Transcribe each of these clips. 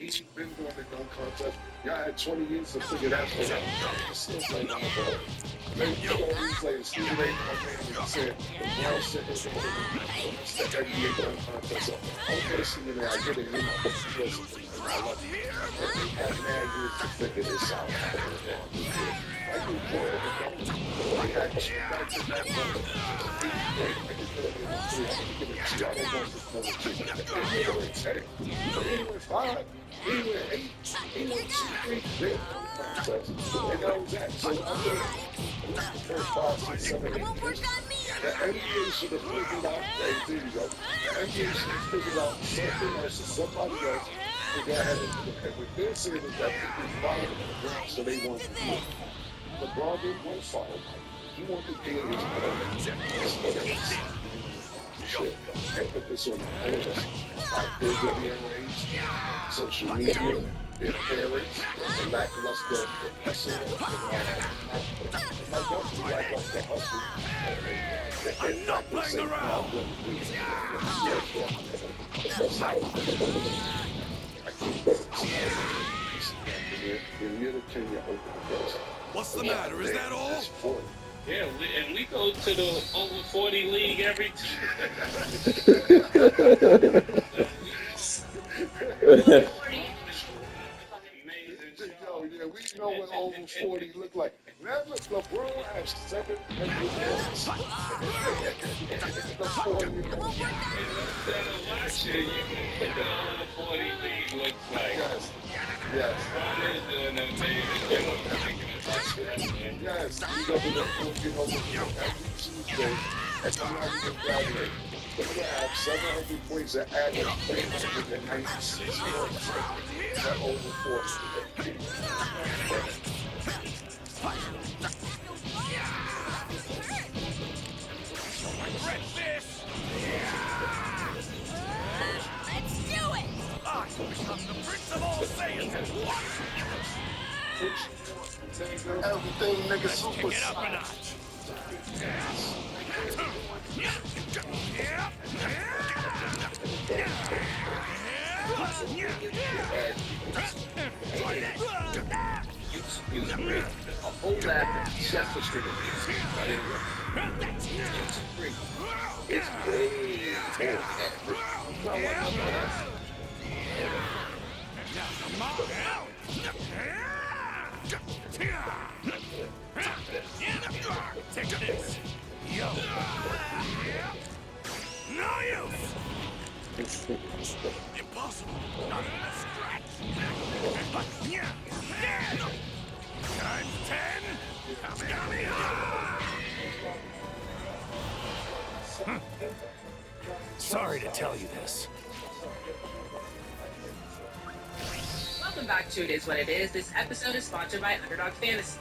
He's been doing the dunk contest. Y'all had 20 years to figure that shit out. He's still playing on the ball. Maybe you know these players, Stephen A. My man, he said, LeBron said this over the NBA dunk contest. So, okay, Stephen A., I get it, you know. Listen, I love you. And they have mad years to figure this out. I do for it. I got two back to back moments. I can feel it in the three. I can give it to you. I don't want this number two. He went 10. He went 5. He went 8. He went 2, 3. Big contest. And that was that. So under the first 5, 6, 7, 8 years, the NBA should have figured out. Hey, there you go. The NBA should have figured out something else or somebody else. And what they're saying is that people followed LeBron, so they want to do it. LeBron didn't want to follow. He wanted to be in his own. Shit. I put this on my own. There's getting enraged. Social media, their parents, the lackluster hustle. My government lackluster hustle. I'm not playing around. What's the matter? Is that all? Yeah, and we go to the over 40 league every Yeah, we know what over 40 look like. Remember, LeBron has 700 points. The 40 last year, you can look at over 40 league looks like. Yes. Yes. Yes. You got to look for, you know, every Tuesday, and I'm not even graduating. They're going to have 700 points at average, 396 points. That over 40. Let's do it! I become the Prince of all Saiyans! Everything nigga super Kick it up a notch! A whole lot of chef was drinking. But anyway, it's way Take this! Yo! No use! Impossible! Not even a scratch! Times 10! Sorry to tell you this. Welcome back to It Is What It Is. This episode is sponsored by Underdog Fantasy.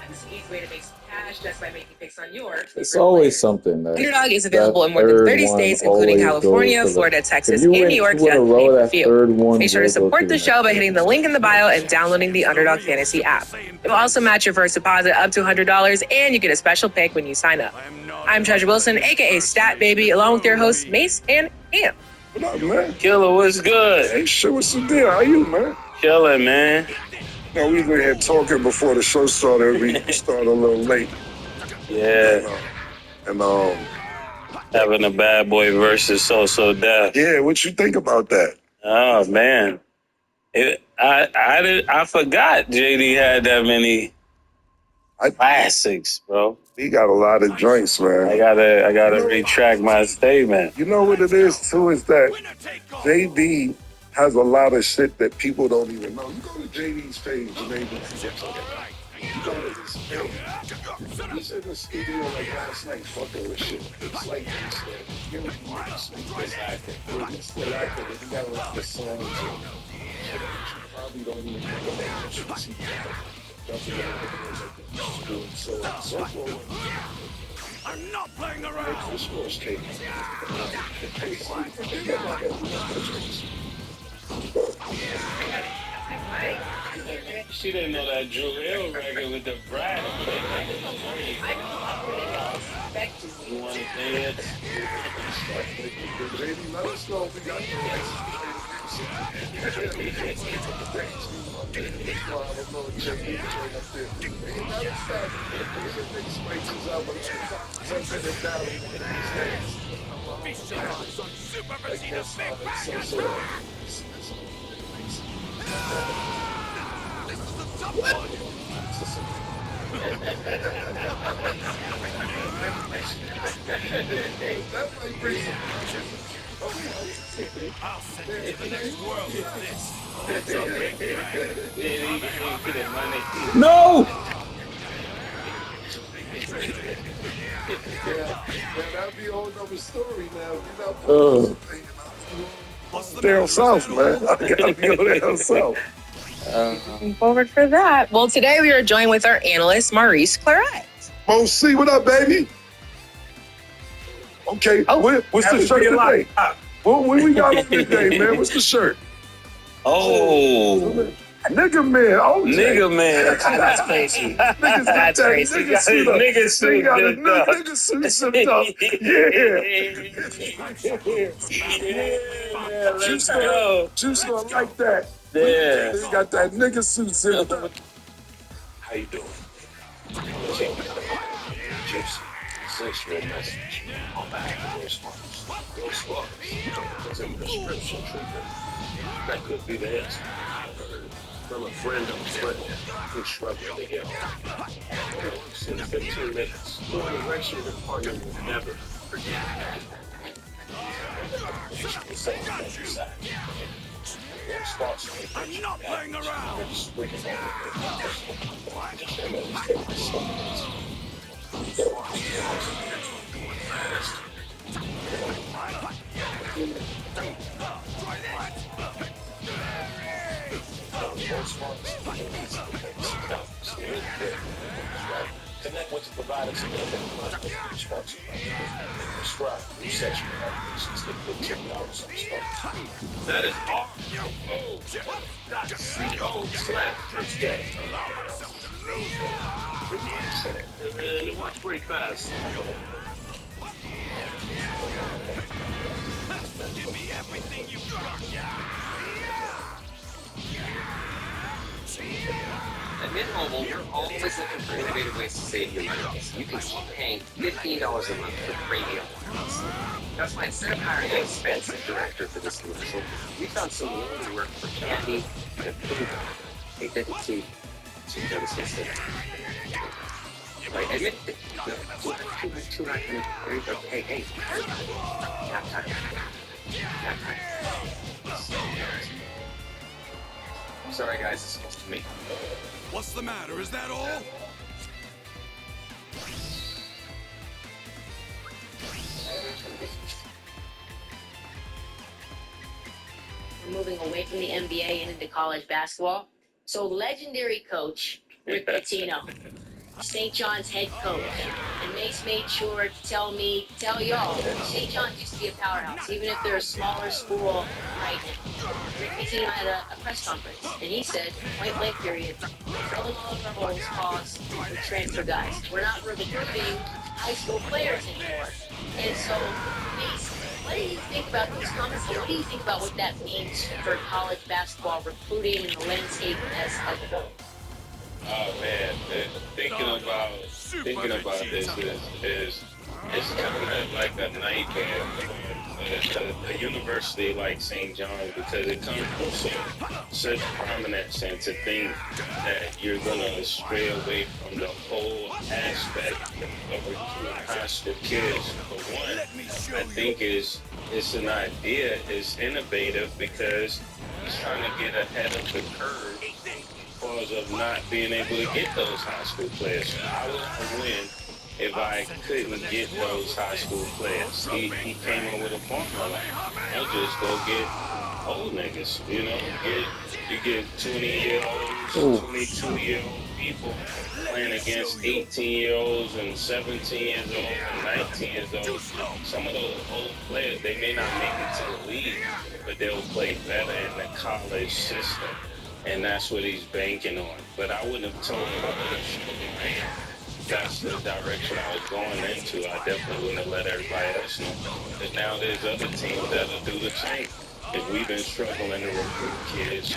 This is an easy way to make some cash just by making picks on your It's always something that Underdog is available in more than 30 states, including California, Florida, Texas, and New York, just to name a few. Make sure to support the show by hitting the link in the bio and downloading the Underdog Fantasy app. It will also match your first deposit up to $100, and you get a special pick when you sign up. I'm Treasure Wilson, aka Stat Baby, along with your hosts Mace and Ian. What up, man? Killer, what's good? Hey, shit, what's the deal? How you, man? Killing, man. No, we were here talking before the show started. We started a little late. Yeah. And Having a bad boy versus So Death. yeah, what you think about that? Oh, man. I forgot JD had that many classics, bro. He got a lot of joints, man. I gotta retract my statement. You know what it is, too, is that JD has a lot of shit that people don't even know. You go to JD's page and maybe you go to his page. He's in the studio like last night fucking with shit. It's like he said, you know, he's acting. He's still acting. He got a lot of songs and you probably don't even know that you see I'm not playing around! She didn't know that Drew Hill record with the Brad. You want to dance? JD, let us know if we got Feast your eyes on Super Vegeta's big bad attack! This is the tough one! I'll send you to the next world with this. It's a big bad. No! That'd be a whole nother story now. Down south, man. I gotta go down south. Looking forward for that. Well, today we are joined with our analyst, Maurice Claret. Mo C, what up, baby? Okay, what's the shirt today? What we got on today, man? What's the shirt? Oh, Nigga man. Oh, nigga man. That's crazy. Niggas got That's that crazy. nigga suit up. Nigga suit They got a zipped up. nigga suit zipped up. Yeah, let's go. Juice gonna like that. Yeah. They got that nigga suit zipped up. How you doing? Juicy, sexual message. On back to those sparks. Those sparks. It's a prescription treatment. That could be the answer. From a friend of a friend who's struggling to get on. It works in 15 minutes. More direction your partner will never forget. I'm not playing around! Connect with the providers and prescribe new sexual medications that put $10 on stuff. That is all. That's the old slap first day. You watch pretty fast. Give me everything you got! At Mint Mobile, we're always looking for innovative ways to save your money. You can keep paying $15 a month for premium plans. That's why instead of hiring an expensive director for this commercial, we found some loan work for candy and food. Hey, see, notice this thing. Right, admit it. No, too high. There you go. Hey. Nap time. Sorry, guys, it's supposed to me. What's the matter? Is that all? We're moving away from the NBA and into college basketball. So legendary coach Rick Pitino, St. John's head coach, and Mace made sure to tell y'all, St. John's used to be a powerhouse, even if they're a smaller school right now. Rick Pitino had a press conference, and he said, point blank period, filling all of our holes costs with transfer guys. We're not recruiting high school players anymore. And so, Mace, what do you think about these comments? What do you think about what that means for college basketball recruiting and the landscape as a whole? Oh man, thinking about this is it's kind of like a nightmare for a university like St. John's, because it comes from such prominence, and to think that you're gonna stray away from the whole aspect of recruiting high school kids. For one, I think it's an idea, it's innovative, because it's trying to get ahead of the curve because of not being able to get those high school players. I would win if I couldn't get those high school players. He came up with a formula. I'll just go get old niggas, you know? You get 20-year-olds, 22-year-old people playing against 18-year-olds and 17-years-old and 19-years-old. Some of those old players, they may not make it to the league, but they'll play better in the college system. And that's what he's banking on. But I wouldn't have told him that's the direction I was going into. I definitely wouldn't have let everybody else know. But now there's other teams that'll do the same. is we've been struggling to recruit kids.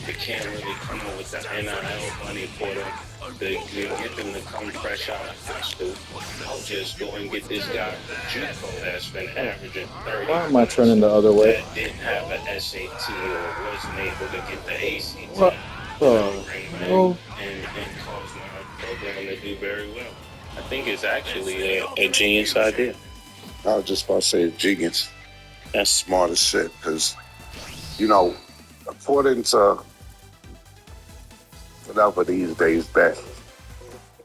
We can't really come up with the NIL money for them. To get them to come fresh out of high school. I'll just go and get this guy from JUCO that's been averaging 30 Why am I turning the other way? that didn't have an SAT or wasn't able to get the ACT. What? And cause my program to do very well. I think it's actually a genius idea. I was just about to say genius. That's smart as shit, because, you know, according to whatever these days that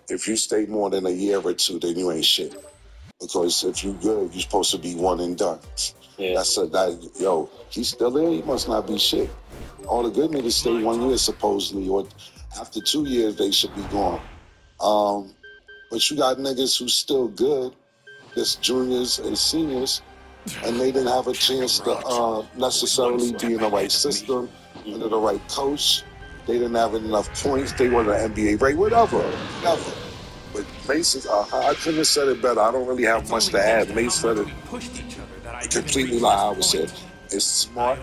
if you stay more than a year or two, then you ain't shit. Because if you good, you're supposed to be one and done. Yeah. That's a guy, yo, he's still there, he must not be shit. All the good niggas stay 1 year supposedly, or after 2 years they should be gone. But you got niggas who's still good, that's juniors and seniors, and they didn't have a chance to necessarily be in the right system, under the right coach. They didn't have enough points. They weren't an NBA rate, whatever. But Mace, I couldn't have said it better. I don't really have much to add. Mace said it completely like I was said. It's smart.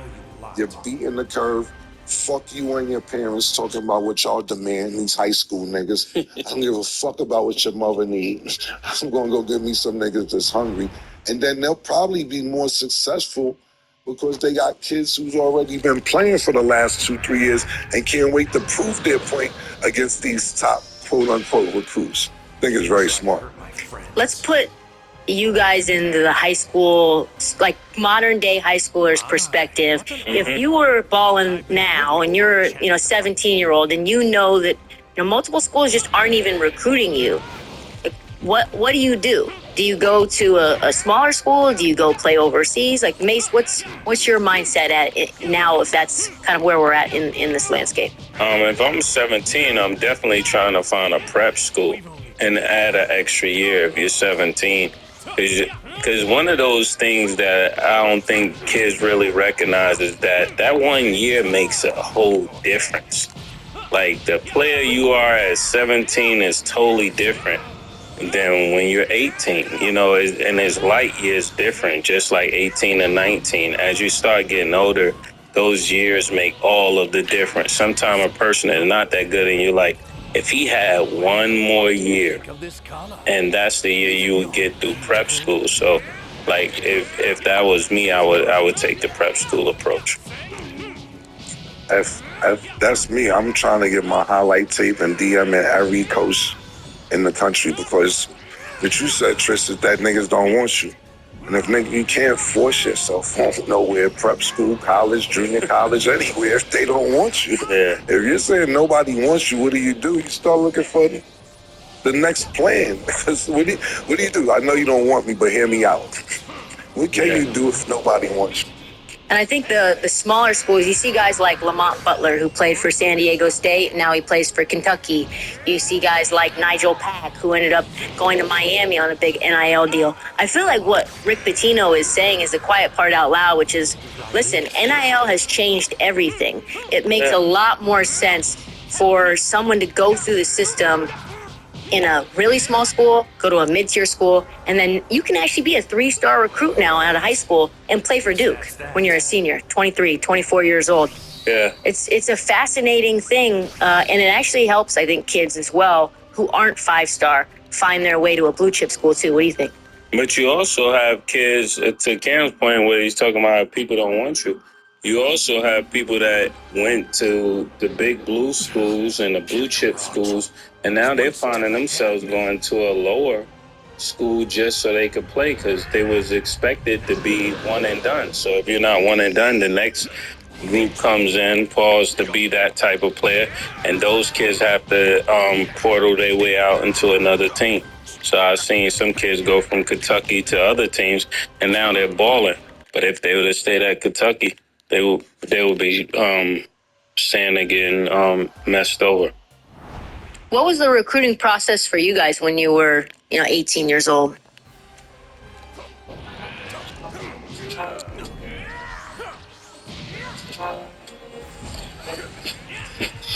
You're beating the curve. Fuck you and your parents talking about what y'all demand, these high school niggas. I don't give a fuck about what your mother needs. I'm going to go get me some niggas that's hungry. And then they'll probably be more successful because they got kids who's already been playing for the last 2-3 years and can't wait to prove their point against these top quote-unquote recruits. I think it's very smart. Let's put you guys into the high school, like modern day high schoolers perspective. If you were balling now and you're, 17-year-old and you know that, multiple schools just aren't even recruiting you, what do you do? Do you go to a smaller school? Do you go play overseas? Like, Mace, what's your mindset at it now, if that's kind of where we're at in this landscape? If I'm 17, I'm definitely trying to find a prep school and add an extra year if you're 17. Because one of those things that I don't think kids really recognize is that 1 year makes a whole difference. Like, the player you are at 17 is totally different than when you're 18, and his light years different, just like 18 and 19. As you start getting older, those years make all of the difference. Sometimes a person is not that good and you're like, if he had 1 more year, and that's the year you would get through prep school. So, like, if that was me, I would take the prep school approach. If that's me, I'm trying to get my highlight tape and DM in every coach in the country, because what you said, Trish, is that niggas don't want you. And if you can't force yourself nowhere, prep school, college, junior college, anywhere, if they don't want you. Yeah. If you're saying nobody wants you, what do? You start looking for the next plan. Because what do you do? I know you don't want me, but hear me out. What can you do if nobody wants you? And I think the smaller schools, you see guys like Lamont Butler, who played for San Diego State, and now he plays for Kentucky. You see guys like Nigel Pack, who ended up going to Miami on a big NIL deal. I feel like what Rick Pitino is saying is the quiet part out loud, which is, listen, NIL has changed everything. It makes a lot more sense for someone to go through the system in a really small school, go to a mid-tier school, and then you can actually be a 3-star recruit now out of high school and play for Duke when you're a senior, 23, 24 years old. Yeah. It's a fascinating thing, and it actually helps, I think, kids as well who aren't 5-star find their way to a blue-chip school, too. What do you think? But you also have kids, to Cam's point where he's talking about people don't want you. You also have people that went to the big blue schools and the blue chip schools, and now they're finding themselves going to a lower school just so they could play, because they was expected to be one and done. So if you're not one and done, the next group comes in, pause to be that type of player, and those kids have to portal their way out into another team. So I've seen some kids go from Kentucky to other teams, and now they're balling. But if they would have stayed at Kentucky, they will be saying again messed over. What was the recruiting process for you guys when you were, 18 years old?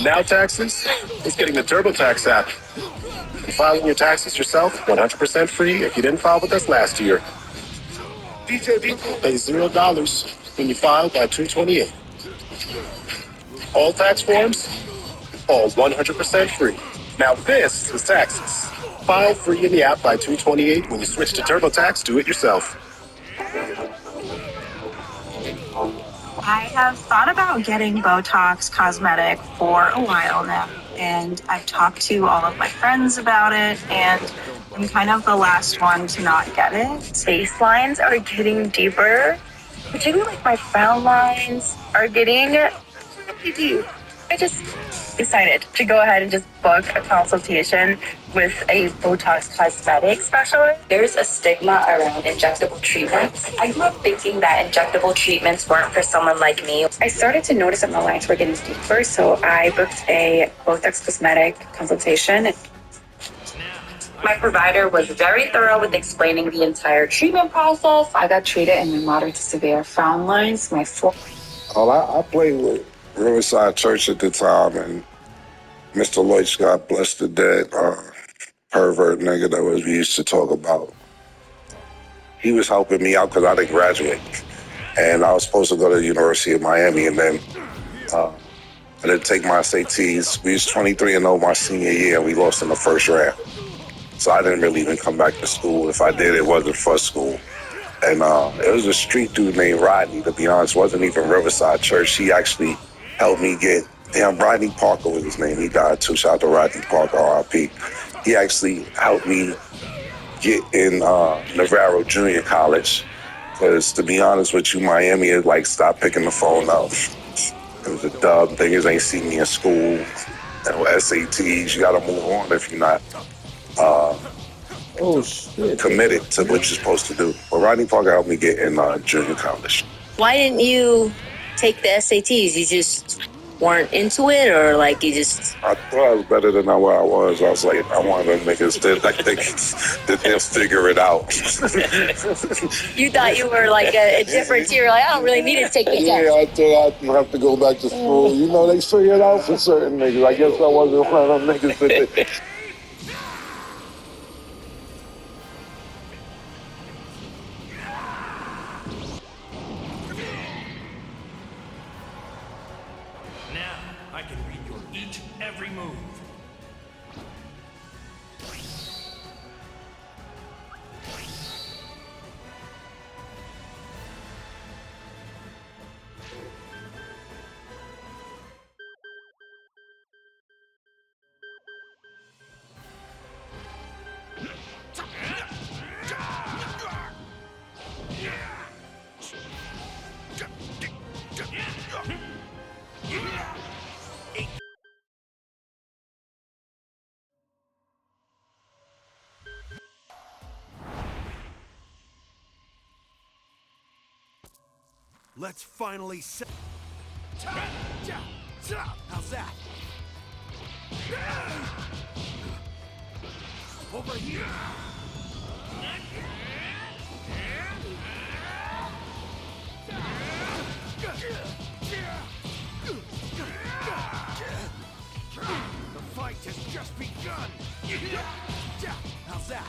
Now taxes? It's getting the TurboTax app. And filing your taxes yourself, 100% free if you didn't file with us last year. DJ, pay $0. when you file by 228. All tax forms, all 100% free. Now this is taxes. File free in the app by 228 when you switch to TurboTax. Do it yourself. I have thought about getting Botox Cosmetic for a while now, and I've talked to all of my friends about it, and I'm kind of the last one to not get it. Face lines are getting deeper, particularly like my frown lines are getting really deep. I just decided to go ahead and just book a consultation with a Botox cosmetic specialist. There's a stigma around injectable treatments. I grew up thinking that injectable treatments weren't for someone like me. I started to notice that my lines were getting deeper, so I booked a Botox cosmetic consultation. My provider was very thorough with explaining the entire treatment process. I got treated in my moderate to severe frown lines. Well, I played with Riverside Church at the time, and Mr. Lloyd, God bless the dead, pervert nigga that we used to talk about. He was helping me out because I didn't graduate. And I was supposed to go to the University of Miami, and then I didn't take my SATs. We was 23-0 my senior year, and we lost in the first round. So I didn't really even come back to school. If I did, it wasn't for school. And it was a street dude named Rodney, to be honest. It wasn't even Riverside Church. He actually helped me get him. Rodney Parker was his name. He died too. Shout out to Rodney Parker, R.I.P. He actually helped me get in Navarro Junior College. Because to be honest with you, Miami is like, stop picking the phone up. It was a dub. Niggas ain't see me in school. And with SATs, you got to move on if you're not committed to what you're supposed to do. But Rodney Parker helped me get in junior college. Why didn't you take the SATs? You just weren't into it, or like you just... I thought I was better than where I was. I was like, I wanted them niggas that they'll figure it out. You thought you were like a different tier. Like, I don't really need to take the test. Yeah, I thought I'd have to go back to school. You know, they figure it out for certain niggas. I guess I wasn't one of them niggas that Now, I can read your each and every move. Let's finally set. How's that? Over here. The fight has just begun. How's that?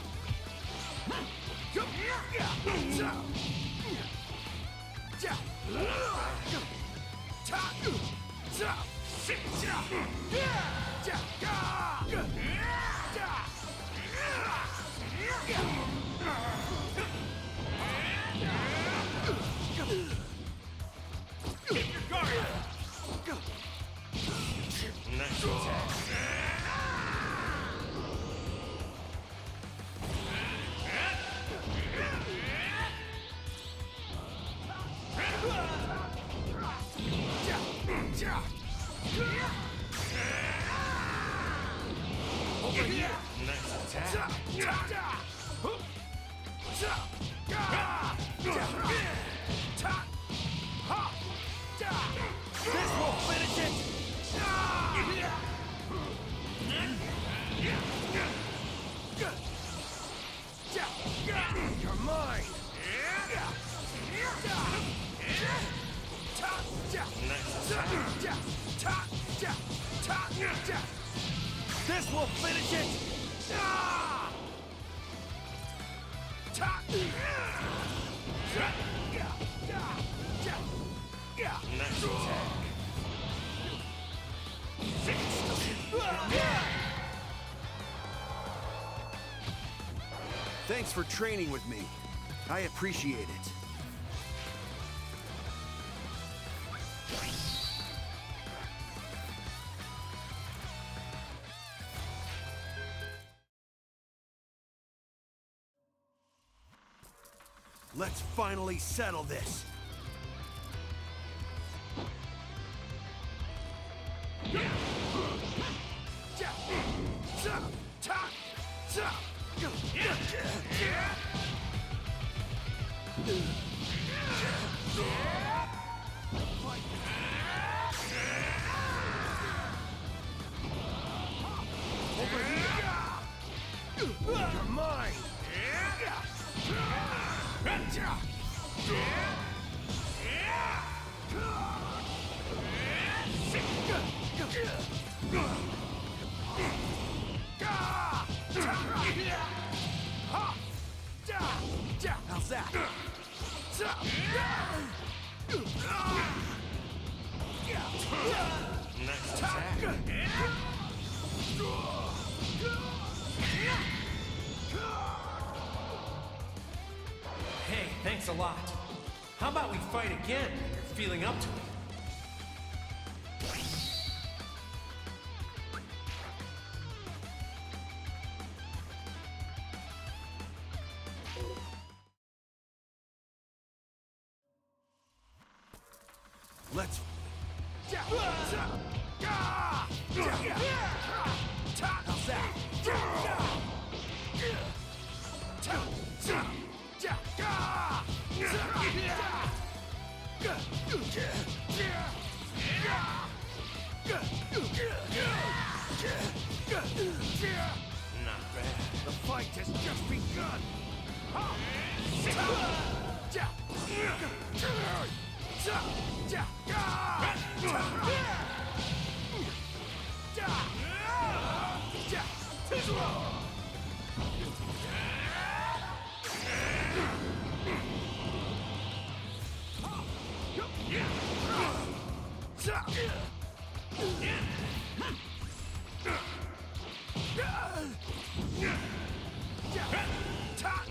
This will finish it! Thanks for training with me. I appreciate it. Let's finally settle this. Over here! You're mine! How's that? Nice attack. Hey, thanks a lot. How about we fight again when you're feeling up to it? Let's... How's that? Not bad. The fight has just begun!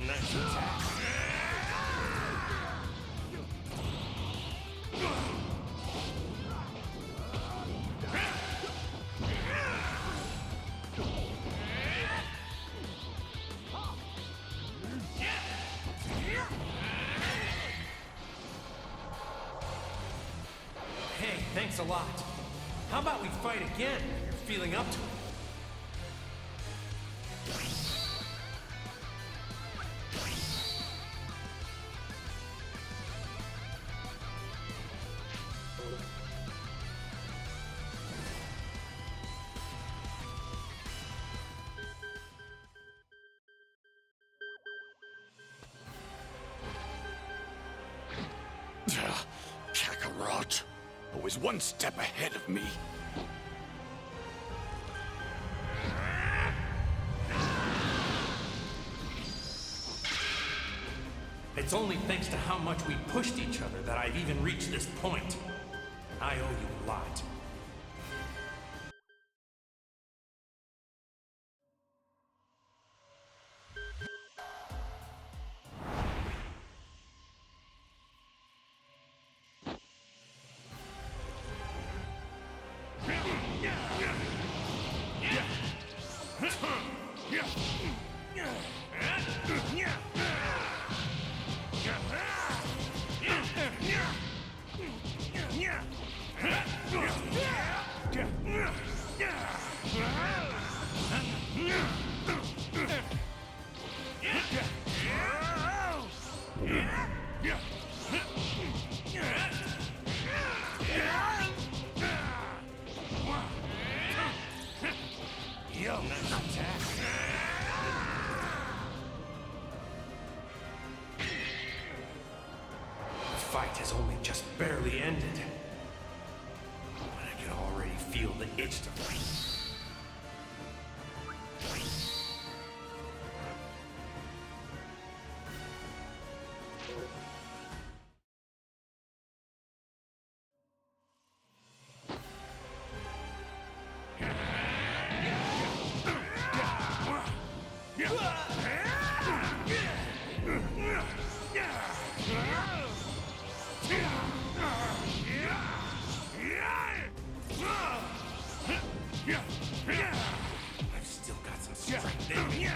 Nice attack. Hey, thanks a lot. How about we fight again when you're feeling up to it? Kakarot, always one step ahead of me. It's only thanks to how much we pushed each other that I've even reached this point. I owe you a lot. Yo, nice attack. The fight has only just barely ended. But I can already feel the itch to fight. I've still got some strength in me.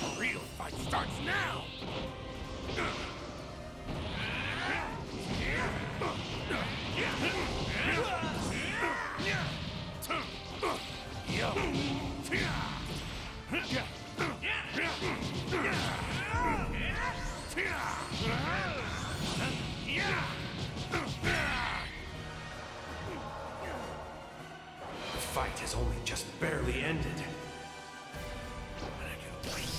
The real fight starts now! The fight has only just barely ended. But I can wait.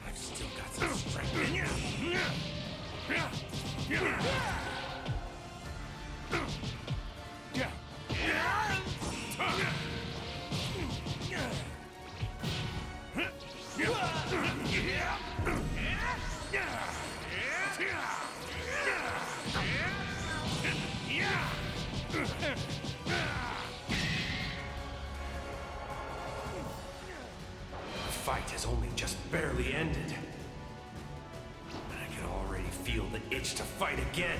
I've still got some strength in me. The fight has only just barely ended. But I can already feel the itch to fight again.